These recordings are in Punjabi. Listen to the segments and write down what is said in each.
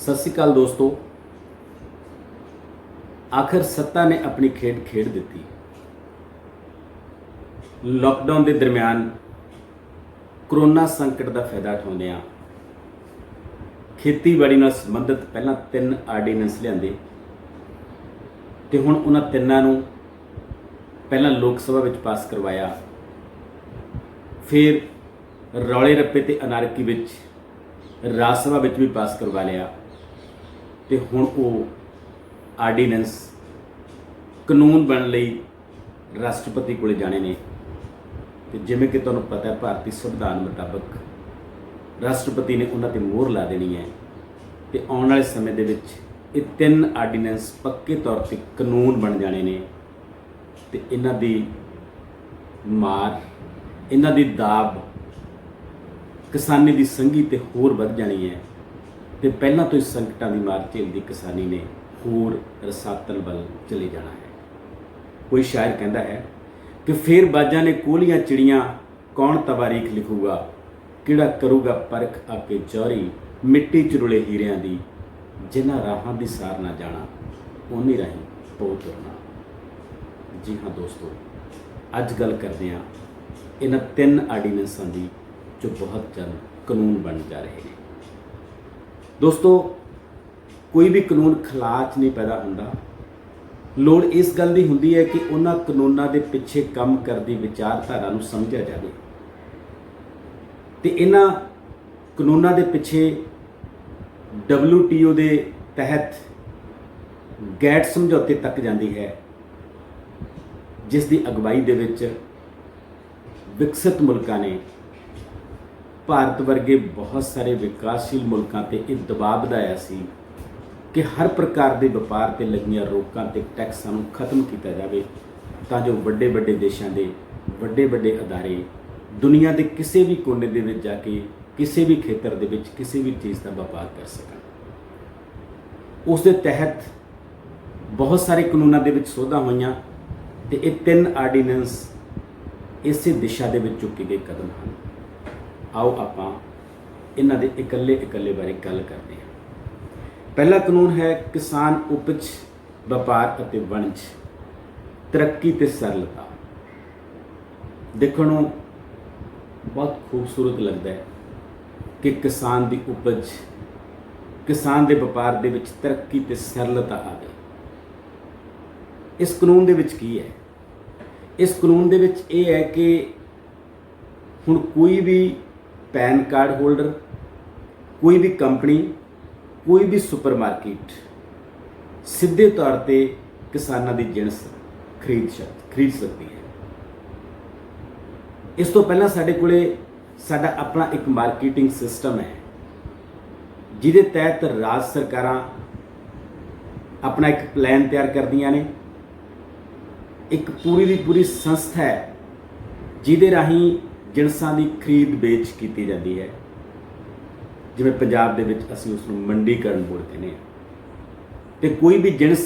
सत श्री अकाल दोस्तों। आखिर सत्ता ने अपनी खेड खेड दी। लॉकडाउन के दरम्यान कोरोना संकट का फायदा उठाउंदियां खेतीबाड़ी नाल संबंधित पहला 3 आर्डीनेंस लिआंदे ते हुण उन्हां तिन्नां नूं पहला लोक सभा विच पास करवाया, फिर रौले रप्पे ते अनारकी विच राज सभा विच भी पास करवा लिया ते हुण वो आर्डीनेंस कानून बनने लई राष्ट्रपति कोले जाने ने। ते जिवें कि तुहानूं पता है भारतीय संविधान मुताबक राष्ट्रपति ने उन्हां ते मोहर ला देनी है ते आउण वाले समय दे विच ये 3 आर्डीनेंस पक्के तौर पर कानून बन जाने ने ते इन्हां दी मार, इन्हां दी दाब किसानी की संघी ते होर वध जानी है ते पहलां तो इस संकटां की मार झेलदी किसानी ने होर रसातल वल चले जाना है। कोई शायर कहता है कि फिर बाजां ने कोहलियां चिड़ियां कौन तवारीख लिखूगा, किहड़ा करूगा परख आके चौरी मिट्टी च रुले हीरियां दी, जिन्हां राहां दी सार ना जाना उन्हीं राहीं पौ तुरना। जी हाँ दोस्तों, अज गल करते हैं इन्हां 3 आर्डीनेंसां दी जो बहुत जल्द कानून बन जा रहे हैं। दोस्तों, कोई भी कानून खलाच नहीं पैदा होंदा, लोड़ इस गल की होंदी है कि उन्हां कानूनां दे पिछे काम करदी विचारधारा नूं समझिया जाए ते इन्हां कानूनां दे पिछे WTO दे तहत गैट समझौते तक जाती है, जिस दी अगवाई दे विच विकसित मुल्कां ने भारत वर्गे बहुत सारे विकासशील मुल्कां ते इह दबाव बनाया सी कि हर प्रकार के व्यापार ते लगियां रोकां ते टैक्सां नूं खत्म किया जाए तां जो वड्डे वड्डे देशां दे वड्डे वड्डे अदारे दुनिया के किसी भी कोने दे विच जाके किसी भी खेतर दे विच किसी भी चीज़ का व्यापार कर सकन। उस दे तहत बहुत सारे कानूनों दे विच सोधां होईयां ते ये 3 आर्डीनेंस इसे दिशा दे विच चुके गए कदम हैं। आओ आपां इन्हां दे इकल्ले इकल्ले बारे गल करते हैं। पहला कानून है किसान उपज व्यापार अते वणज तरक्की ते सरलता। देखण नूं बहुत खूबसूरत लगता है कि किसान की उपज, किसान के व्यापार दे विच तरक्की ते सरलता आ गई। इस कानून दे विच की है? इस कानून दे विच ये है कि हुण कोई भी पैन कार्ड होल्डर, कोई भी कंपनी, कोई भी सुपरमार्केट सीधे तौर पर किसानों की जिनस खरीद सकती है। इस तो पहला साडे कोले साडा अपना एक मार्केटिंग सिस्टम है जिहदे तहत राज सरकारां अपना एक प्लान तैयार करदियां ने। एक पूरी की पूरी संस्था है जिहदे राहीं जिनसां की खरीद बेच की जाती है, जिवें पंजाब दे विच असीं उसनूं मंडीकरण बोर्ड कहने आ। ते कोई भी जिनस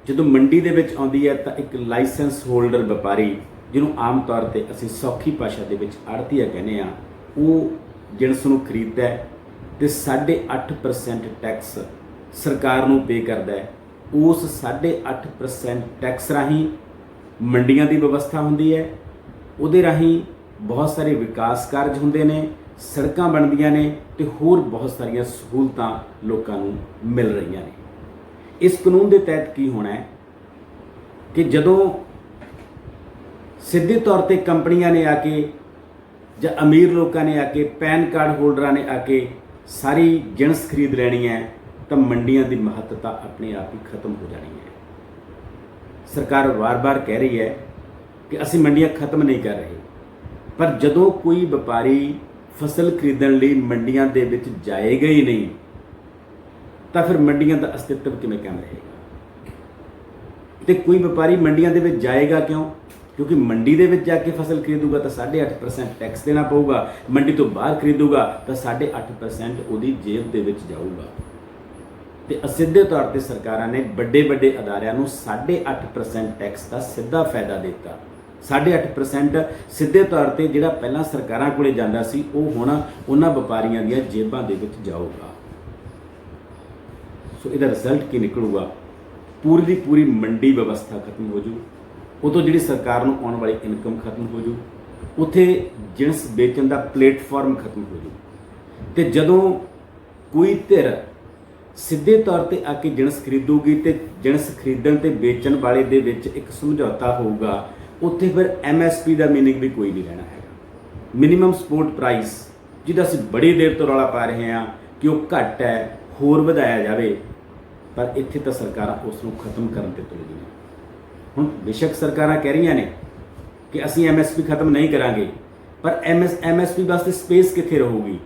जदों मंडी दे विच आउंदी है तां एक लाइसेंस होल्डर व्यापारी, जिन्होंने आम तौर पर असीं सौखी भाषा दे विच आड़तीआ कहने आ, वो जिनस नूं खरीददा है ते 8.5% टैक्स सरकार नूं पे करदा है। उस 8.5% टैक्स राहीं मंडियां की व्यवस्था हुंदी है, उहदे राहीं बहुत सारे विकास कार्य हुंदे ने, सड़कां बनदियां ने ते होर बहुत सारियां सहूलतां लोकां नूं मिल रहीआं ने। इस कानून के तहत की होना है कि जदों सीधे तौर पर कंपनियां ने आके या अमीर लोगों ने आके पैन कार्ड होल्डर ने आके सारी जिनस खरीद लेनी है तो मंडियां की महत्ता अपने आप ही खत्म हो जानी है। सरकार बार बार कह रही है कि असीं मंडियां खत्म नहीं कर रहे, पर जदों कोई व्यापारी फसल खरीदण लई मंडियां दे विच जाएगा ही नहीं तो फिर मंडियां का अस्तित्व किवें कायम रहेगा? तो कोई व्यापारी मंडियां दे विच जाएगा क्यों? क्योंकि मंडी दे विच जाके फसल खरीदूगा तो 8.5% टैक्स देना पऊगा, मंडी तो बाहर खरीदूगा तो 8.5% उहदी जेब दे विच जाऊगा। तो सीधे तौर पर सरकारां ने बड़े बड़े अदारियां नूं 8.5% टैक्स का सीधा फायदा दिता। 8.5% सीधे तौर पर जिहड़ा पहलां सरकारां कोले जांदा सी, वो हुण उन्हां व्यापारियां दीआं जेबां दे विच जाऊगा। ਸੋ ਇਹਦਾ ਰਿਜ਼ਲਟ ਕੀ ਨਿਕਲੂਗਾ? ਪੂਰੀ ਦੀ ਪੂਰੀ ਮੰਡੀ ਵਿਵਸਥਾ ਖਤਮ ਹੋ ਜੂ, ਉਹ ਤੋਂ ਜਿਹੜੀ ਸਰਕਾਰ ਨੂੰ ਆਉਣ ਵਾਲੀ ਇਨਕਮ ਖਤਮ ਹੋ ਜੂ, ਉੱਥੇ ਜਿਣਸ ਵੇਚਣ ਦਾ ਪਲੇਟਫਾਰਮ ਖਤਮ ਹੋ ਜੂ। ਤੇ ਜਦੋਂ ਕੋਈ ਧਿਰ ਸਿੱਧੇ ਤੌਰ ਤੇ ਆ ਕੇ ਜਿਣਸ ਖਰੀਦੂਗੀ ਤੇ ਜਿਣਸ ਖਰੀਦਣ ਤੇ ਵੇਚਣ ਵਾਲੇ ਦੇ ਵਿੱਚ ਇੱਕ ਸਮਝੌਤਾ ਹੋਊਗਾ, ਉੱਥੇ ਫਿਰ MSP ਦਾ ਮੀਨਿੰਗ ਵੀ ਕੋਈ ਨਹੀਂ ਰਹਿਣਾ ਹੈਗਾ। ਮਿਨੀਮਮ ਸਪੋਰਟ ਪ੍ਰਾਈਸ, ਜਿਹਦਾ ਅਸੀਂ ਬੜੀ ਦੇਰ ਤੋਂ ਰੌਲਾ ਪਾ ਰਹੇ ਹਾਂ ਕਿ ਉਹ ਘੱਟ ਹੈ, ਹੋਰ ਵਧਾਇਆ ਜਾਵੇ, ਪਰ ਇੱਥੇ ਤਾਂ ਸਰਕਾਰਾਂ ਉਸ ਨੂੰ ਖਤਮ ਕਰਨ ਤੇ ਤੁਲ ਗਈਆਂ। ਹੁਣ ਬੇਸ਼ੱਕ ਸਰਕਾਰਾਂ ਕਹਿ ਰਹੀਆਂ ਨੇ ਕਿ ਅਸੀਂ MSP ਖਤਮ ਨਹੀਂ ਕਰਾਂਗੇ, ਪਰ MSP ਵਾਸਤੇ ਸਪੇਸ ਕਿੱਥੇ ਰਹੂਗੀ?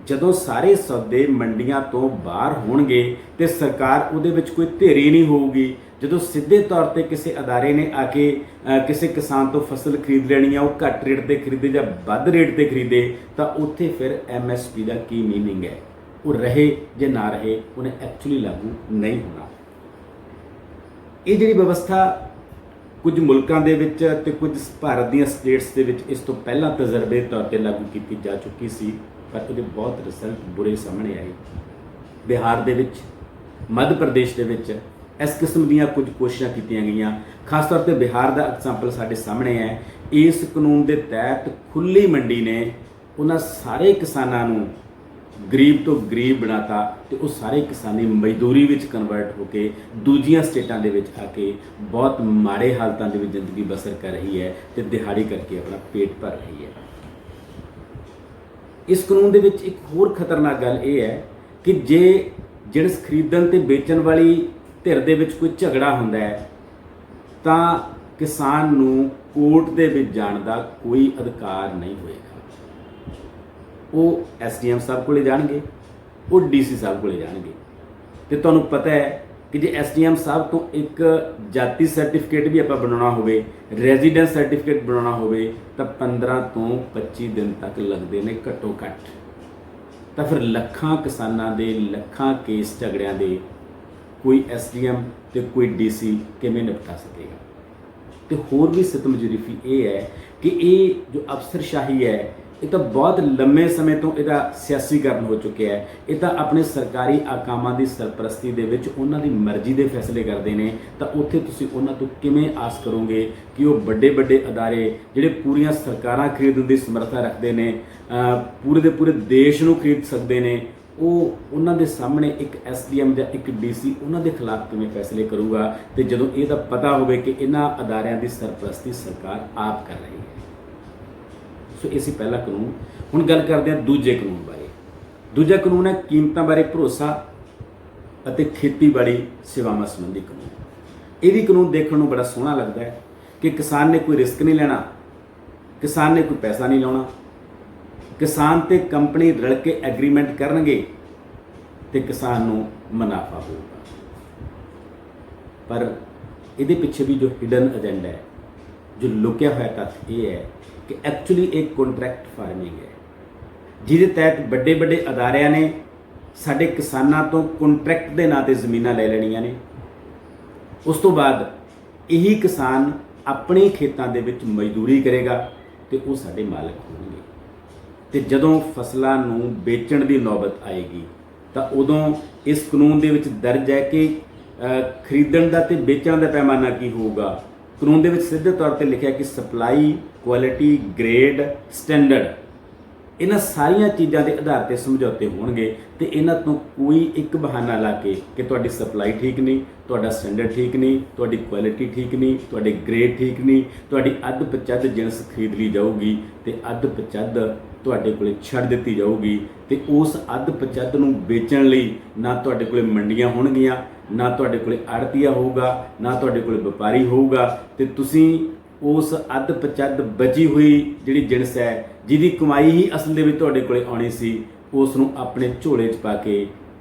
ਜਦੋਂ ਸਾਰੇ ਸੌਦੇ ਮੰਡੀਆਂ ਤੋਂ ਬਾਹਰ ਹੋਣਗੇ ਤੇ ਸਰਕਾਰ ਉਹਦੇ ਵਿੱਚ ਕੋਈ ਧਿਰ ਹੀ ਨਹੀਂ ਹੋਊਗੀ। ਜਦੋਂ ਸਿੱਧੇ ਤੌਰ ਤੇ ਕਿਸੇ ਅਦਾਰੇ ਨੇ ਆ ਕੇ ਕਿਸੇ ਕਿਸਾਨ ਤੋਂ ਫਸਲ ਖਰੀਦ ਲੈਣੀ ਆ, ਉਹ ਘੱਟ ਰੇਟ ਤੇ ਖਰੀਦੇ ਜਾਂ ਵੱਧ ਰੇਟ ਤੇ ਖਰੀਦੇ, ਤਾਂ ਉੱਥੇ ਫਿਰ MSP ਦਾ ਕੀ ਮੀਨਿੰਗ ਹੈ? ਉਹ ਰਹੇ ਜੇ ਨਾ ਰਹੇ, ਉਹਨੇ ਐਕਚੁਅਲੀ ਲਾਗੂ ਨਹੀਂ ਹੋਣਾ। ਇਹ ਜਿਹੜੀ ਵਿਵਸਥਾ ਕੁਝ ਮੁਲਕਾਂ ਦੇ ਵਿੱਚ ਤੇ ਕੁਝ ਭਾਰਤ ਦੀਆਂ ਸਟੇਟਸ ਦੇ ਵਿੱਚ ਇਸ ਤੋਂ ਪਹਿਲਾਂ ਤਜਰਬੇ ਤੌਰ ਤੇ ਲਾਗੂ ਕੀਤੀ ਜਾ ਚੁੱਕੀ ਸੀ, ਪਰ ਉਹਦੇ ਬਹੁਤ ਰਿਜ਼ਲਟ ਬੁਰੇ ਸਾਹਮਣੇ ਆਏ। ਬਿਹਾਰ ਦੇ ਵਿੱਚ, ਮੱਧ ਪ੍ਰਦੇਸ਼ ਦੇ ਵਿੱਚ ਇਸ ਕਿਸਮ ਦੀਆਂ ਕੁਝ ਕੋਸ਼ਿਸ਼ਾਂ ਕੀਤੀਆਂ ਗਈਆਂ। ਖਾਸ ਤੌਰ ਤੇ ਬਿਹਾਰ ਦਾ ਐਗਜ਼ਾਮਪਲ ਸਾਡੇ ਸਾਹਮਣੇ ਹੈ। ਇਸ ਕਾਨੂੰਨ ਦੇ ਤਹਿਤ ਖੁੱਲ੍ਹੀ ਮੰਡੀ ਨੇ ਉਹਨਾਂ ਸਾਰੇ ਕਿਸਾਨਾਂ ਨੂੰ ਗਰੀਬ ਤੋਂ ਗਰੀਬ ਬਣਾਤਾ ਤੇ ਉਹ ਸਾਰੇ ਕਿਸਾਨੀ ਮਜ਼ਦੂਰੀ ਵਿੱਚ ਕਨਵਰਟ ਹੋ ਕੇ ਦੂਜੀਆਂ ਸਟੇਟਾਂ ਦੇ ਵਿੱਚ ਆ ਕੇ ਬਹੁਤ ਮਾੜੇ ਹਾਲਤਾਂ ਦੇ ਵਿੱਚ ਜ਼ਿੰਦਗੀ ਬਸਰ ਕਰ ਰਹੀ ਹੈ ਤੇ ਦਿਹਾੜੀ ਕਰਕੇ ਆਪਣਾ ਪੇਟ ਭਰ ਰਹੀ ਹੈ। ਇਸ ਕਾਨੂੰਨ ਦੇ ਵਿੱਚ ਇੱਕ ਹੋਰ ਖਤਰਨਾਕ ਗੱਲ ਇਹ ਹੈ ਕਿ ਜੇ ਜਿਣਸ ਖਰੀਦਣ ਤੇ ਵੇਚਣ ਵਾਲੀ ਧਿਰ ਦੇ ਵਿੱਚ ਕੋਈ ਝਗੜਾ ਹੁੰਦਾ ਹੈ ਤਾਂ ਕਿਸਾਨ ਨੂੰ ਕੋਰਟ ਦੇ ਵਿੱਚ ਜਾਣ ਦਾ ਕੋਈ ਅਧਿਕਾਰ ਨਹੀਂ ਹੋਏਗਾ। ਉਹ SDM ਸਾਹਿਬ ਕੋਲੇ ਜਾਣਗੇ, ਉਹ DC ਸਾਹਿਬ ਕੋਲੇ ਜਾਣਗੇ। ਤੇ ਤੁਹਾਨੂੰ ਪਤਾ ਹੈ ਕਿ ਜੇ SDM ਸਾਹਿਬ ਤੋਂ ਇੱਕ ਜਾਤੀ ਸਰਟੀਫਿਕੇਟ ਵੀ ਆਪਾਂ ਬਣਾਉਣਾ ਹੋਵੇ, ਰੈਜ਼ੀਡੈਂਸ ਸਰਟੀਫਿਕੇਟ ਬਣਾਉਣਾ ਹੋਵੇ, ਤਾਂ 15 ਤੋਂ 25 ਦਿਨ ਤੱਕ ਲੱਗਦੇ ਨੇ ਘੱਟੋ ਘੱਟ। ਤਾਂ ਫਿਰ ਲੱਖਾਂ ਕਿਸਾਨਾਂ ਦੇ ਲੱਖਾਂ ਕੇਸ ਝਗੜਿਆਂ ਦੇ ਕੋਈ SDM ਤੇ ਕੋਈ DC ਕਿਵੇਂ ਨਿਪਟਾ ਸਕੇਗਾ? ਤੇ ਹੋਰ ਵੀ ਸਿਤਮਜਰੀਫੀ ਇਹ ਹੈ ਕਿ ਇਹ ਜੋ ਅਫਸਰਸ਼ਾਹੀ ਹੈ, ਇਹ ਤਾਂ ਬਹੁਤ ਲੰਮੇ ਸਮੇਂ ਤੋਂ ਇਹਦਾ ਸਿਆਸੀਕਰਨ ਹੋ ਚੁੱਕਿਆ ਹੈ। ਇਹ ਤਾਂ ਆਪਣੇ ਸਰਕਾਰੀ ਆਕਾਮਾਂ ਦੀ ਸਰਪ੍ਰਸਤੀ ਦੇ ਵਿੱਚ ਉਹਨਾਂ ਦੀ ਮਰਜ਼ੀ ਦੇ ਫੈਸਲੇ ਕਰਦੇ ਨੇ। ਤਾਂ ਉੱਥੇ ਤੁਸੀਂ ਉਹਨਾਂ ਤੋਂ ਕਿਵੇਂ ਆਸ ਕਰੋਗੇ ਕਿ ਉਹ ਵੱਡੇ ਵੱਡੇ ਅਦਾਰੇ ਜਿਹੜੇ ਪੂਰੀਆਂ ਸਰਕਾਰਾਂ ਖਰੀਦਣ ਦੀ ਸਮਰੱਥਾ ਰੱਖਦੇ ਨੇ, ਪੂਰੇ ਦੇ ਪੂਰੇ ਦੇਸ਼ ਨੂੰ ਖਰੀਦ ਸਕਦੇ ਨੇ, ਉਹ ਉਹਨਾਂ ਦੇ ਸਾਹਮਣੇ ਇੱਕ SDM ਜਾਂ ਇੱਕ DC ਉਹਨਾਂ ਦੇ ਖਿਲਾਫ ਕਿਵੇਂ ਫੈਸਲੇ ਕਰੂਗਾ? ਤੇ ਜਦੋਂ ਇਹ ਤਾਂ ਪਤਾ ਹੋਵੇ ਕਿ ਇਹਨਾਂ ਅਦਾਰਿਆਂ ਦੀ ਸਰਪ੍ਰਸਤੀ ਸਰਕਾਰ ਆਪ ਕਰ ਰਹੀ ਹੈ। ਸੋ ਇਹ ਸੀ ਪਹਿਲਾ ਕਾਨੂੰਨ। ਹੁਣ ਗੱਲ ਕਰਦੇ ਹਾਂ ਦੂਜੇ ਕਾਨੂੰਨ ਬਾਰੇ। ਦੂਜਾ ਕਾਨੂੰਨ ਹੈ ਕੀਮਤਾਂ ਬਾਰੇ ਭਰੋਸਾ ਅਤੇ ਖੇਤੀਬਾੜੀ ਸੇਵਾਵਾਂ ਸੰਬੰਧੀ ਕਾਨੂੰਨ। ਇਹ ਵੀ ਕਾਨੂੰਨ ਦੇਖਣ ਨੂੰ ਬੜਾ ਸੋਹਣਾ ਲੱਗਦਾ ਹੈ ਕਿ ਕਿਸਾਨ ਨੇ ਕੋਈ ਰਿਸਕ ਨਹੀਂ ਲੈਣਾ, ਕਿਸਾਨ ਨੇ ਕੋਈ ਪੈਸਾ ਨਹੀਂ ਲਾਉਣਾ, ਕਿਸਾਨ ਤੇ ਕੰਪਨੀ ਰਲ ਕੇ ਐਗਰੀਮੈਂਟ ਕਰਨਗੇ ਤੇ ਕਿਸਾਨ ਨੂੰ ਮੁਨਾਫਾ ਹੋਊਗਾ। ਪਰ ਇਹਦੇ ਪਿੱਛੇ ਵੀ ਜੋ ਹਿਡਨ ਏਜੰਡਾ ਹੈ, ਜੋ ਲੁਕਿਆ ਹੋਇਆ ਤੱਥ ਇਹ ਹੈ ਕਿ ਐਕਚੁਅਲੀ ਇਹ ਕੰਟਰੈਕਟ ਫਾਰਮਿੰਗ ਹੈ, ਜਿਹਦੇ ਤਹਿਤ ਵੱਡੇ ਵੱਡੇ ਅਦਾਰਿਆਂ ਨੇ ਸਾਡੇ ਕਿਸਾਨਾਂ ਤੋਂ ਕੰਟਰੈਕਟ ਦੇ ਨਾਂ ਤੇ ਜ਼ਮੀਨਾਂ ਲੈ ਲੈਣੀਆਂ ਨੇ। ਉਸ ਤੋਂ ਬਾਅਦ ਇਹੀ ਕਿਸਾਨ ਆਪਣੇ ਖੇਤਾਂ ਦੇ ਵਿੱਚ ਮਜ਼ਦੂਰੀ ਕਰੇਗਾ ਤੇ ਉਹ ਸਾਡੇ ਮਾਲਕ ਹੋਣਗੇ। ਤੇ ਜਦੋਂ ਫਸਲਾਂ ਨੂੰ ਵੇਚਣ ਦੀ ਨੌਬਤ ਆਏਗੀ ਤਾਂ ਉਦੋਂ ਇਸ ਕਾਨੂੰਨ ਦੇ ਵਿੱਚ ਦਰਜ ਹੈ ਕਿ ਖਰੀਦਣ ਦਾ ਤੇ ਵੇਚਣ ਦਾ ਪੈਮਾਨਾ ਕੀ ਹੋਊਗਾ। ਕਾਨੂੰਨ ਦੇ ਵਿੱਚ ਸਿੱਧੇ ਤੌਰ ਤੇ ਲਿਖਿਆ ਕਿ ਸਪਲਾਈ, ਕੁਆਲਿਟੀ, ਗ੍ਰੇਡ, ਸਟੈਂਡਰਡ, ਇਹਨਾਂ ਸਾਰੀਆਂ ਚੀਜ਼ਾਂ ਦੇ ਆਧਾਰ ਤੇ ਸਮਝੌਤੇ ਹੋਣਗੇ। ਤੇ ਇਹਨਾਂ ਤੋਂ ਕੋਈ ਇੱਕ ਬਹਾਨਾ ਲਾ ਕੇ ਕਿ ਤੁਹਾਡੀ ਸਪਲਾਈ ਠੀਕ ਨਹੀਂ, ਤੁਹਾਡਾ ਸਟੈਂਡਰਡ ਠੀਕ ਨਹੀਂ, ਤੁਹਾਡੀ ਕੁਆਲਿਟੀ ਠੀਕ ਨਹੀਂ, ਤੁਹਾਡੇ ਗ੍ਰੇਡ ਠੀਕ ਨਹੀਂ, ਤੁਹਾਡੀ ਅੱਧ ਪਚੱਧ ਜਿਣਸ ਖਰੀਦ ਲਈ ਜਾਊਗੀ ਤੇ ਅੱਧ ਪਚੱਧ ਤੁਹਾਡੇ ਕੋਲੇ ਛੱਡ ਦਿੱਤੀ ਜਾਊਗੀ। ਤੇ ਉਸ ਅੱਧ ਪਚੱਧ ਨੂੰ ਵੇਚਣ ਲਈ ਨਾ ਤੁਹਾਡੇ ਕੋਲੇ ਮੰਡੀਆਂ ਹੋਣਗੀਆਂ, ਨਾ ਤੁਹਾਡੇ ਕੋਲੇ ਆੜ੍ਹਤੀਆ ਹੋਊਗਾ, ਨਾ ਤੁਹਾਡੇ ਕੋਲੇ ਵਪਾਰੀ ਹੋਊਗਾ। ਤੇ ਤੁਸੀਂ ਉਸ ਅੱਧ ਪਚੱਧ ਬਚੀ ਹੋਈ ਜਿਹੜੀ ਜਿਣਸ ਹੈ, ਜਿਹਦੀ ਕਮਾਈ ਹੀ ਅਸਲ ਦੇ ਵਿੱਚ ਤੁਹਾਡੇ ਕੋਲੇ ਆਉਣੀ ਸੀ, ਉਸ ਨੂੰ ਆਪਣੇ ਝੋਲੇ 'ਚ ਪਾ ਕੇ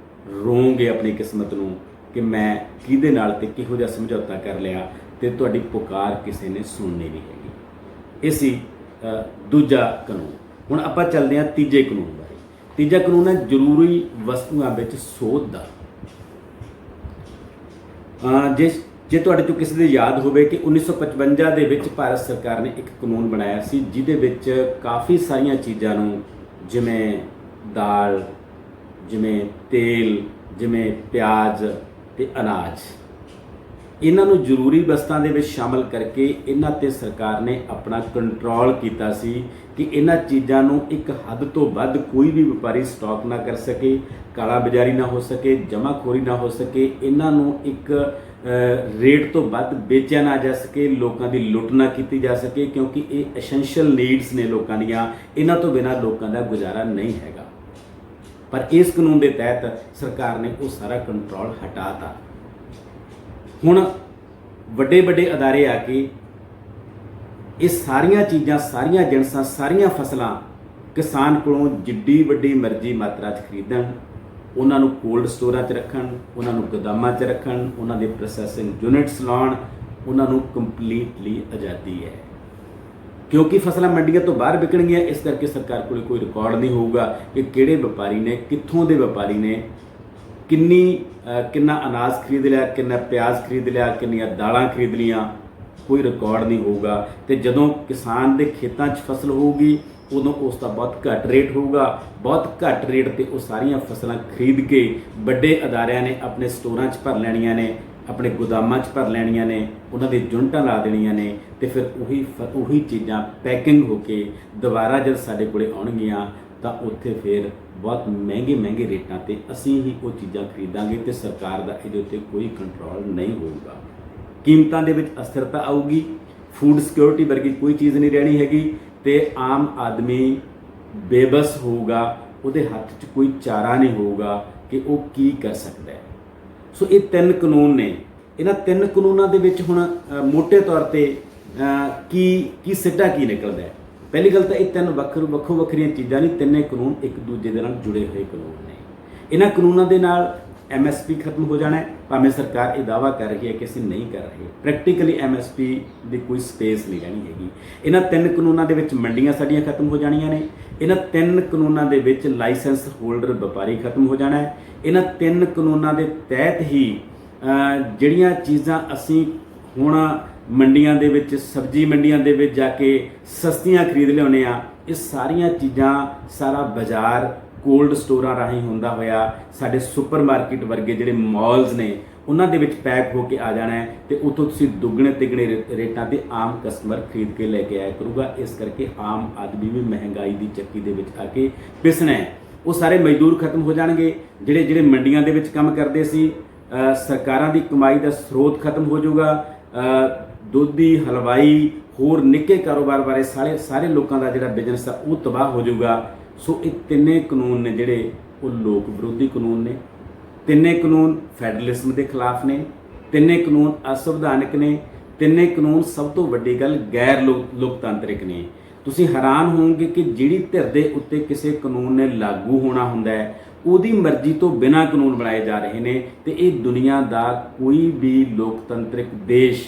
ਰੋਂਗੇ ਆਪਣੀ ਕਿਸਮਤ ਨੂੰ ਕਿ ਮੈਂ ਕਿਹਦੇ ਨਾਲ ਤੇ ਕਿਹੋ ਜਿਹਾ ਸਮਝੌਤਾ ਕਰ ਲਿਆ, ਤੇ ਤੁਹਾਡੀ ਪੁਕਾਰ ਕਿਸੇ ਨੇ ਸੁਣਨੀ ਨਹੀਂ ਹੈਗੀ। ਇਹ ਸੀ ਦੂਜਾ ਕਾਨੂੰਨ। ਹੁਣ ਆਪਾਂ ਚੱਲਦੇ ਹਾਂ ਤੀਜੇ ਕਾਨੂੰਨ ਬਾਰੇ। ਤੀਜਾ ਕਾਨੂੰਨ ਹੈ ਜ਼ਰੂਰੀ ਵਸਤੂਆਂ ਵਿੱਚ ਸੋਧ ਦਾ। ਜੇ ਤੁਹਾਡੇ ਤੋਂ ਕਿਸੇ ਦੀ ਯਾਦ ਹੋਵੇ ਕਿ 1955 ਦੇ ਵਿੱਚ ਭਾਰਤ ਸਰਕਾਰ ਨੇ ਇੱਕ ਕਾਨੂੰਨ ਬਣਾਇਆ ਸੀ, ਜਿਹਦੇ ਵਿੱਚ ਕਾਫੀ ਸਾਰੀਆਂ ਚੀਜ਼ਾਂ ਨੂੰ, ਜਿਵੇਂ ਦਾਲ, ਜਿਵੇਂ ਤੇਲ, ਜਿਵੇਂ ਪਿਆਜ਼ ਤੇ ਅਨਾਜ, ਇਹਨਾਂ ਨੂੰ ਜ਼ਰੂਰੀ ਵਸਤਾਂ ਦੇ ਵਿੱਚ ਸ਼ਾਮਲ ਕਰਕੇ ਇਹਨਾਂ ਤੇ ਸਰਕਾਰ ਨੇ ਆਪਣਾ ਕੰਟਰੋਲ ਕੀਤਾ ਸੀ ਕਿ ਇਹਨਾਂ ਚੀਜ਼ਾਂ ਨੂੰ ਇੱਕ ਹੱਦ ਤੋਂ ਵੱਧ ਕੋਈ ਵੀ ਵਪਾਰੀ ਸਟਾਕ ਨਾ ਕਰ ਸਕੇ, ਕਾਲਾ ਬਾਜ਼ਾਰੀ ਨਾ ਹੋ ਸਕੇ, ਜਮਾਖੋਰੀ ਨਾ ਹੋ ਸਕੇ, ਇਹਨਾਂ ਨੂੰ ਇੱਕ ਰੇਟ ਤੋਂ ਵੱਧ ਵੇਚਿਆ ਨਾ ਜਾ ਸਕੇ, ਲੋਕਾਂ ਦੀ ਲੁੱਟ ਨਾ ਕੀਤੀ ਜਾ ਸਕੇ, ਕਿਉਂਕਿ ਇਹ ਐਸੈਂਸ਼ੀਅਲ ਨੀਡਸ ਨੇ ਲੋਕਾਂ ਦੀਆਂ, ਇਹਨਾਂ ਤੋਂ ਬਿਨਾਂ ਲੋਕਾਂ ਦਾ ਗੁਜ਼ਾਰਾ ਨਹੀਂ ਹੈਗਾ। ਪਰ ਇਸ ਕਾਨੂੰਨ ਦੇ ਤਹਿਤ ਸਰਕਾਰ ਨੇ ਉਹ ਸਾਰਾ ਕੰਟਰੋਲ ਹਟਾਤਾ। ਹੁਣ ਵੱਡੇ ਵੱਡੇ ਅਦਾਰੇ ਆ ਕੇ ਇਹ ਸਾਰੀਆਂ ਚੀਜ਼ਾਂ, ਸਾਰੀਆਂ ਜਿਣਸਾਂ, ਸਾਰੀਆਂ ਫਸਲਾਂ ਕਿਸਾਨ ਕੋਲੋਂ ਜਿੱਡੀ ਵੱਡੀ ਮਰਜ਼ੀ ਮਾਤਰਾ 'ਚ ਖਰੀਦਣ, ਉਹਨਾਂ ਨੂੰ ਕੋਲਡ ਸਟੋਰਾਂ 'ਚ ਰੱਖਣ, ਉਹਨਾਂ ਨੂੰ ਗੋਦਾਮਾਂ 'ਚ ਰੱਖਣ, ਉਹਨਾਂ ਦੇ ਪ੍ਰੋਸੈਸਿੰਗ ਯੂਨਿਟਸ ਲਾਉਣ, ਉਹਨਾਂ ਨੂੰ ਕੰਪਲੀਟਲੀ ਆਜ਼ਾਦੀ ਹੈ। ਕਿਉਂਕਿ ਫਸਲਾਂ ਮੰਡੀਆਂ ਤੋਂ ਬਾਹਰ ਵਿਕਣਗੀਆਂ, ਇਸ ਕਰਕੇ ਸਰਕਾਰ ਕੋਲ ਕੋਈ ਰਿਕਾਰਡ ਨਹੀਂ ਹੋਊਗਾ ਕਿ ਕਿਹੜੇ ਵਪਾਰੀ ਨੇ, ਕਿੱਥੋਂ ਦੇ ਵਪਾਰੀ ਨੇ ਕਿੰਨਾ ਅਨਾਜ ਖਰੀਦ ਲਿਆ, ਕਿੰਨਾ ਪਿਆਜ਼ ਖਰੀਦ ਲਿਆ, ਕਿੰਨੀਆਂ ਦਾਲਾਂ ਖਰੀਦ ਲਈਆਂ, ਕੋਈ ਰਿਕਾਰਡ ਨਹੀਂ ਹੋਊਗਾ। ਤੇ ਜਦੋਂ ਕਿਸਾਨ ਦੇ ਖੇਤਾਂ 'ਚ ਫਸਲ ਹੋਊਗੀ ਉਦੋਂ ਉਸ ਦਾ ਬਹੁਤ ਘੱਟ ਰੇਟ ਹੋਊਗਾ। ਬਹੁਤ ਘੱਟ ਰੇਟ ਤੇ ਉਹ ਸਾਰੀਆਂ ਫਸਲਾਂ ਖਰੀਦ ਕੇ ਵੱਡੇ ਅਦਾਰਿਆਂ ਨੇ ਆਪਣੇ ਸਟੋਰਾਂ 'ਚ ਭਰ ਲੈਣੀਆਂ ਨੇ, ਆਪਣੇ ਗੋਦਾਮਾਂ 'ਚ ਭਰ ਲੈਣੀਆਂ ਨੇ, ਉਹਨਾਂ ਦੇ ਯੂਨਿਟਾਂ ਲਾ ਦੇਣੀਆਂ ਨੇ, ਤੇ ਫਿਰ ਉਹੀ ਚੀਜ਼ਾਂ ਪੈਕਿੰਗ ਹੋ ਕੇ ਦੁਬਾਰਾ ਜਦ ਸਾਡੇ ਕੋਲੇ ਆਉਣਗੀਆਂ ਤਾਂ ਉੱਥੇ ਫਿਰ ਬਹੁਤ ਮਹਿੰਗੇ ਰੇਟਾਂ ਤੇ ਅਸੀਂ ਹੀ ਉਹ ਚੀਜ਼ਾਂ ਖਰੀਦਾਂਗੇ ਤੇ ਸਰਕਾਰ ਦਾ ਇਹਦੇ ਉੱਤੇ ਕੋਈ ਕੰਟਰੋਲ ਨਹੀਂ ਹੋਊਗਾ। ਕੀਮਤਾਂ ਦੇ ਵਿੱਚ ਅਸਥਿਰਤਾ ਆਊਗੀ, ਫੂਡ ਸਿਕਿਉਰਿਟੀ ਵਰਗੀ ਕੋਈ ਚੀਜ਼ ਨਹੀਂ ਰਹਿਣੀ ਹੈਗੀ ਤੇ ਆਮ ਆਦਮੀ ਬੇਬਸ ਹੋਊਗਾ, ਉਹਦੇ ਹੱਥ 'ਚ ਕੋਈ ਚਾਰਾ ਨਹੀਂ ਹੋਊਗਾ ਕਿ ਉਹ ਕੀ ਕਰ ਸਕਦਾ ਹੈ। ਸੋ ਇਹ 3 ਕਾਨੂੰਨ ਨੇ। ਇਹਨਾਂ 3 ਕਾਨੂੰਨਾਂ ਦੇ ਵਿੱਚ ਹੁਣ ਮੋਟੇ ਤੌਰ ਤੇ ਕੀ ਸਿੱਟਾ ਕੀ ਨਿਕਲਦਾ ਹੈ। ਪਹਿਲੀ ਗੱਲ ਤਾਂ ਇਹ 3 ਵੱਖੋ ਵੱਖਰੀਆਂ ਚੀਜ਼ਾਂ ਨਹੀਂ, ਤਿੰਨੇ ਕਾਨੂੰਨ ਇੱਕ ਦੂਜੇ ਦੇ ਨਾਲ ਜੁੜੇ ਹੋਏ ਕਾਨੂੰਨ ਨੇ। ਇਹਨਾਂ ਕਾਨੂੰਨਾਂ ਦੇ ਨਾਲ MSP ਖਤਮ ਹੋ ਜਾਣਾ ਹੈ, ਭਾਵੇਂ ਸਰਕਾਰ ਇਹ ਦਾਅਵਾ ਕਰ ਰਹੀ ਹੈ ਕਿ ਅਸੀਂ ਨਹੀਂ ਕਰ ਰਹੇ। ਪ੍ਰੈਕਟੀਕਲੀ MSP ਦੀ ਕੋਈ ਸਪੇਸ ਨਹੀਂ ਰਹਿਣੀ ਹੈਗੀ। ਇਹਨਾਂ 3 ਕਾਨੂੰਨਾਂ ਦੇ ਵਿੱਚ ਮੰਡੀਆਂ ਸਾਡੀਆਂ ਖਤਮ ਹੋ ਜਾਣੀਆਂ ਨੇ। ਇਹਨਾਂ 3 ਕਾਨੂੰਨਾਂ ਦੇ ਵਿੱਚ ਲਾਇਸੈਂਸ ਹੋਲਡਰ ਵਪਾਰੀ ਖਤਮ ਹੋ ਜਾਣਾ ਹੈ। ਇਹਨਾਂ 3 ਕਾਨੂੰਨਾਂ ਦੇ ਤਹਿਤ ਹੀ ਜਿਹੜੀਆਂ ਚੀਜ਼ਾਂ ਅਸੀਂ ਹੁਣ ਮੰਡੀਆਂ ਦੇ ਵਿੱਚ, ਸਬਜ਼ੀ ਮੰਡੀਆਂ ਦੇ ਵਿੱਚ ਜਾ ਕੇ ਸਸਤੀਆਂ ਖਰੀਦ ਲਿਆਉਂਦੇ ਆ, ਇਹ ਸਾਰੀਆਂ ਚੀਜ਼ਾਂ, ਸਾਰਾ ਬਾਜ਼ਾਰ ਕੋਲਡ ਸਟੋਰਾਂ ਰਾਹੀਂ ਹੁੰਦਾ ਹੋਇਆ ਸਾਡੇ ਸੁਪਰ ਮਾਰਕੀਟ ਵਰਗੇ ਜਿਹੜੇ ਮਾਲਸ ਨੇ ਉਹਨਾਂ ਦੇ ਵਿੱਚ ਪੈਕ ਹੋ ਕੇ ਆ ਜਾਣਾ ਹੈ ਤੇ ਉੱਥੋਂ ਤੁਸੀਂ ਦੁੱਗਣੇ ਤਿੱਗਣੇ ਰੇਟਾਂ ਤੇ ਆਮ ਕਸਟਮਰ ਖਰੀਦ ਕੇ ਲੈ ਕੇ ਆਇਆ ਕਰੂਗਾ। ਇਸ ਕਰਕੇ ਆਮ ਆਦਮੀ ਵੀ ਮਹਿੰਗਾਈ ਦੀ ਚੱਕੀ ਦੇ ਵਿੱਚ ਆ ਕੇ ਪਿਸਣਾ ਹੈ। ਉਹ ਸਾਰੇ ਮਜ਼ਦੂਰ ਖਤਮ ਹੋ ਜਾਣਗੇ ਜਿਹੜੇ ਮੰਡੀਆਂ ਦੇ ਵਿੱਚ ਕੰਮ ਕਰਦੇ ਸੀ। ਸਰਕਾਰਾਂ ਦੀ ਕਮਾਈ ਦਾ ਸਰੋਤ ਖਤਮ ਹੋ ਜਾਊਗਾ। ਦੁੱਧੀ, ਹਲਵਾਈ, ਹੋਰ ਨਿੱਕੇ ਕਾਰੋਬਾਰ ਬਾਰੇ ਸਾਰੇ ਲੋਕਾਂ ਦਾ ਜਿਹੜਾ ਬਿਜ਼ਨਸ ਆ ਉਹ ਤਬਾਹ ਹੋ ਜਾਊਗਾ। ਸੋ ਇਹ ਤਿੰਨੇ ਕਾਨੂੰਨ ਨੇ ਜਿਹੜੇ ਉਹ ਲੋਕ ਵਿਰੋਧੀ ਕਾਨੂੰਨ ਨੇ। ਤਿੰਨੇ ਕਾਨੂੰਨ ਫੈਡਰਲਿਜ਼ਮ ਦੇ ਖਿਲਾਫ ਨੇ। ਤਿੰਨੇ ਕਾਨੂੰਨ ਅਸੰਵਿਧਾਨਕ ਨੇ। ਤਿੰਨੇ ਕਾਨੂੰਨ ਸਭ ਤੋਂ ਵੱਡੀ ਗੱਲ ਗੈਰ ਲੋਕਤਾਂਤਰਿਕ ਨੇ। ਤੁਸੀਂ ਹੈਰਾਨ ਹੋਵੋਗੇ ਕਿ ਜਿਹੜੀ ਧਿਰ ਦੇ ਉੱਤੇ ਕਿਸੇ ਕਾਨੂੰਨ ਨੇ ਲਾਗੂ ਹੋਣਾ ਹੁੰਦਾ ਹੈ ਉਹਦੀ ਮਰਜ਼ੀ ਤੋਂ ਬਿਨਾਂ ਕਾਨੂੰਨ ਬਣਾਏ ਜਾ ਰਹੇ ਨੇ। ਤੇ ਇਹ ਦੁਨੀਆ ਦਾ ਕੋਈ ਵੀ ਲੋਕਤੰਤਰਿਕ ਦੇਸ਼,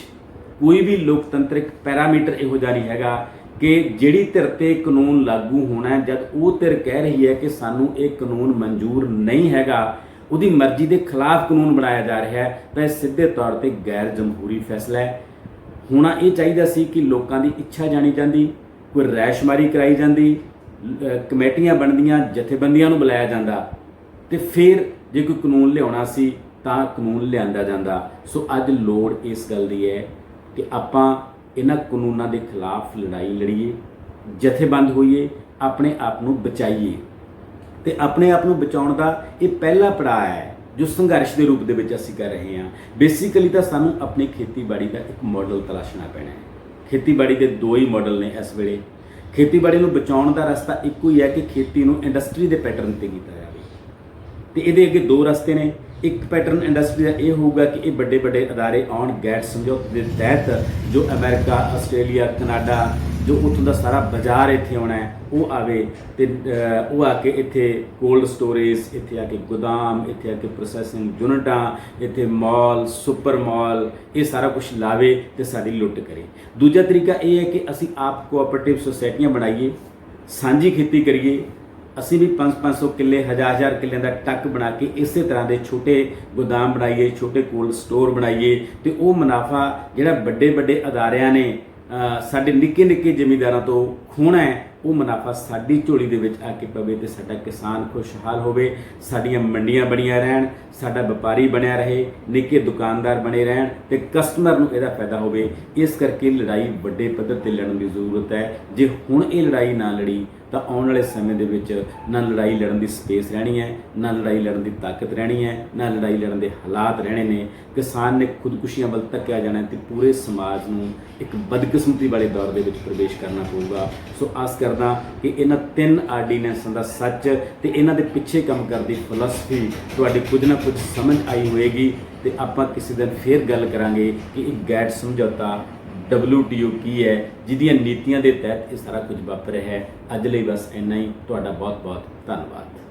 ਕੋਈ ਵੀ ਲੋਕਤੰਤਰਿਕ ਪੈਰਾਮੀਟਰ ਇਹੋ ਜਿਹਾ ਨਹੀਂ ਹੈਗਾ ਕਿ ਜਿਹੜੀ ਧਿਰ ਤੇ ਕਾਨੂੰਨ ਲਾਗੂ ਹੋਣਾ, ਜਦ ਉਹ ਧਿਰ ਕਹਿ ਰਹੀ ਹੈ ਕਿ ਸਾਨੂੰ ਇਹ ਕਾਨੂੰਨ ਮਨਜ਼ੂਰ ਨਹੀਂ ਹੈਗਾ, ਉਹਦੀ ਮਰਜ਼ੀ ਦੇ ਖਿਲਾਫ ਕਾਨੂੰਨ ਬਣਾਇਆ ਜਾ ਰਿਹਾ ਹੈ, ਤਾਂ ਇਹ ਸਿੱਧੇ ਤੌਰ ਤੇ ਗੈਰ ਜਮਹੂਰੀ ਫੈਸਲਾ ਹੈ। ਹੋਣਾ ਇਹ ਚਾਹੀਦਾ ਸੀ ਕਿ ਲੋਕਾਂ ਦੀ ਇੱਛਾ ਜਾਣੀ ਜਾਂਦੀ, ਕੋਈ ਰੈਸ਼ਮਾਰੀ ਕਰਾਈ ਜਾਂਦੀ, ਕਮੇਟੀਆਂ ਬਣਦੀਆਂ, ਜਥੇਬੰਦੀਆਂ ਨੂੰ ਬੁਲਾਇਆ ਜਾਂਦਾ ਤੇ ਫਿਰ ਜੇ ਕੋਈ ਕਾਨੂੰਨ ਲਿਆਉਣਾ ਸੀ ਤਾਂ ਕਾਨੂੰਨ ਲਿਆਂਦਾ ਜਾਂਦਾ। ਸੋ ਅੱਜ ਲੋੜ ਇਸ ਗੱਲ ਦੀ ਹੈ ਕਿ ਆਪਾਂ ਇਹਨਾਂ ਕਾਨੂੰਨਾਂ ਦੇ ਖਿਲਾਫ ਲੜਾਈ ਲੜੀਏ, ਜਥੇਬੰਦ ਹੋਈਏ, ਆਪਣੇ ਆਪ ਨੂੰ ਬਚਾਈਏ। ਤੇ ਆਪਣੇ ਆਪ ਨੂੰ ਬਚਾਉਣ ਦਾ ਇਹ ਪਹਿਲਾ ਪੜਾਅ ਹੈ ਜੋ ਸੰਘਰਸ਼ ਦੇ ਰੂਪ ਦੇ ਵਿੱਚ ਅਸੀਂ ਕਰ ਰਹੇ ਹਾਂ। ਬੇਸਿਕਲੀ ਤਾਂ ਸਾਨੂੰ ਆਪਣੀ ਖੇਤੀਬਾੜੀ ਦਾ ਇੱਕ ਮਾਡਲ ਤਲਾਸ਼ਣਾ ਪੈਣਾ ਹੈ। ਖੇਤੀਬਾੜੀ ਦੇ 2 ਹੀ ਮਾਡਲ ਨੇ ਇਸ ਵੇਲੇ। ਖੇਤੀਬਾੜੀ ਨੂੰ ਬਚਾਉਣ ਦਾ ਰਸਤਾ ਇੱਕੋ ਹੀ ਹੈ ਕਿ ਖੇਤੀ ਨੂੰ ਇੰਡਸਟਰੀ ਦੇ ਪੈਟਰਨ ਤੇ ਕੀਤਾ ਜਾਵੇ। ਤੇ ਇਹਦੇ ਅੱਗੇ 2 ਰਸਤੇ ਨੇ। ਇੱਕ ਪੈਟਰਨ ਇੰਡਸਟਰੀ ਦਾ ਇਹ ਹੋਊਗਾ ਕਿ ਇਹ ਵੱਡੇ ਅਦਾਰੇ ਆਉਣ, ਗੈਟ ਸਮਝੌਤੇ ਦੇ ਤਹਿਤ ਜੋ ਅਮਰੀਕਾ, ਆਸਟ੍ਰੇਲੀਆ, ਕਨਾਡਾ, ਜੋ ਉੱਥੋਂ ਦਾ ਸਾਰਾ ਬਾਜ਼ਾਰ ਇੱਥੇ ਆਉਣਾ ਹੈ ਉਹ ਆਵੇ ਤੇ ਉਹ ਆ ਕੇ ਇੱਥੇ ਕੋਲਡ ਸਟੋਰੇਜ, ਇੱਥੇ ਆ ਕੇ ਗੋਦਾਮ, ਇੱਥੇ ਆ ਕੇ ਪ੍ਰੋਸੈਸਿੰਗ ਯੂਨਿਟਾਂ, ਇੱਥੇ ਮਾਲ, ਸੁਪਰ ਮਾਲ, ਇਹ ਸਾਰਾ ਕੁਝ ਲਾਵੇ ਤੇ ਸਾਡੀ ਲੁੱਟ ਕਰੇ। ਦੂਜਾ ਤਰੀਕਾ ਇਹ ਹੈ ਕਿ ਅਸੀਂ ਆਪ ਕੋਆਪਰੇਟਿਵ ਸੁਸਾਇਟੀਆਂ ਬਣਾਈਏ, ਸਾਂਝੀ ਖੇਤੀ ਕਰੀਏ। ਅਸੀਂ ਵੀ 500 ਕਿੱਲੇ, 1000 ਕਿੱਲਿਆਂ ਦਾ ਟੱਕ ਬਣਾ ਕੇ ਇਸੇ ਤਰ੍ਹਾਂ ਦੇ ਛੋਟੇ ਗੋਦਾਮ ਬਣਾਈਏ, ਛੋਟੇ ਕੋਲਡ ਸਟੋਰ ਬਣਾਈਏ ਤੇ ਉਹ ਮੁਨਾਫਾ ਜਿਹੜਾ ਵੱਡੇ ਅਦਾਰਿਆਂ ਨੇ ਸਾਡੇ ਨਿੱਕੇ ਜ਼ਿਮੀਂਦਾਰਾਂ ਤੋਂ ਖੋਹਣਾ ਹੈ ਉਹ ਮੁਨਾਫਾ ਸਾਡੀ ਝੋਲੀ ਦੇ ਵਿੱਚ ਆ ਕੇ ਪਵੇ ਤੇ ਸਾਡਾ ਕਿਸਾਨ ਖੁਸ਼ਹਾਲ ਹੋਵੇ, ਸਾਡੀਆਂ ਮੰਡੀਆਂ ਬਣੀਆਂ ਰਹਿਣ, ਸਾਡਾ ਵਪਾਰੀ ਬਣਿਆ ਰਹੇ, ਨਿੱਕੇ ਦੁਕਾਨਦਾਰ ਬਣੇ ਰਹਿਣ ਤੇ ਕਸਟਮਰ ਨੂੰ ਇਹਦਾ ਫਾਇਦਾ ਹੋਵੇ। ਇਸ ਕਰਕੇ ਲੜਾਈ ਵੱਡੇ ਪੱਧਰ ਤੇ ਲੜਨ ਦੀ ਜ਼ਰੂਰਤ ਹੈ। ਜੇ ਹੁਣ ਇਹ ਲੜਾਈ ਨਾ ਲੜੀ ਤਾਂ ਆਉਣ ਵਾਲੇ ਸਮੇਂ ਦੇ ਵਿੱਚ ਨਾ ਲੜਾਈ ਲੜਨ ਦੀ ਸਪੇਸ ਰਹਿਣੀ ਹੈ, ਨਾ ਲੜਾਈ ਲੜਨ ਦੀ ਤਾਕਤ ਰਹਿਣੀ ਹੈ, ਨਾ ਲੜਾਈ ਲੜਨ ਦੇ ਹਾਲਾਤ ਰਹਿਣੇ ਨੇ। ਕਿਸਾਨ ਨੇ ਖੁਦਕੁਸ਼ੀਆਂ ਵੱਲ ਧੱਕਿਆ ਜਾਣਾ ਤੇ ਪੂਰੇ ਸਮਾਜ ਨੂੰ ਇੱਕ ਬਦਕਿਸਮਤੀ ਵਾਲੇ ਦੌਰ ਦੇ ਵਿੱਚ ਪ੍ਰਵੇਸ਼ ਕਰਨਾ ਪਊਗਾ। ਸੋ ਆਸ ਕਰਦਾ ਕਿ ਇਹਨਾਂ 3 ਆਰਡੀਨੈਂਸਾਂ ਦਾ ਸੱਚ ਤੇ ਇਹਨਾਂ ਦੇ ਪਿੱਛੇ ਕੰਮ ਕਰਦੀ ਫਿਲਾਸਫੀ ਤੁਹਾਡੀ ਕੁਝ ਨਾ ਕੁਝ ਸਮਝ ਆਈ ਹੋਏਗੀ ਤੇ ਆਪਾਂ ਕਿਸੇ ਦਿਨ ਫੇਰ ਗੱਲ ਕਰਾਂਗੇ ਕਿ ਇਹ ਗੈਟ ਸਮਝੌਤਾ WTO ਕੀ ਹੈ, ਜਿਹਦੀਆਂ ਨੀਤੀਆਂ ਦੇ ਤਹਿਤ ਇਹ ਸਾਰਾ ਕੁਝ ਵਾਪਰ ਰਿਹਾ ਹੈ। ਅੱਜ ਲਈ ਬਸ ਇੰਨਾ ਹੀ। ਤੁਹਾਡਾ ਬਹੁਤ ਬਹੁਤ ਧੰਨਵਾਦ।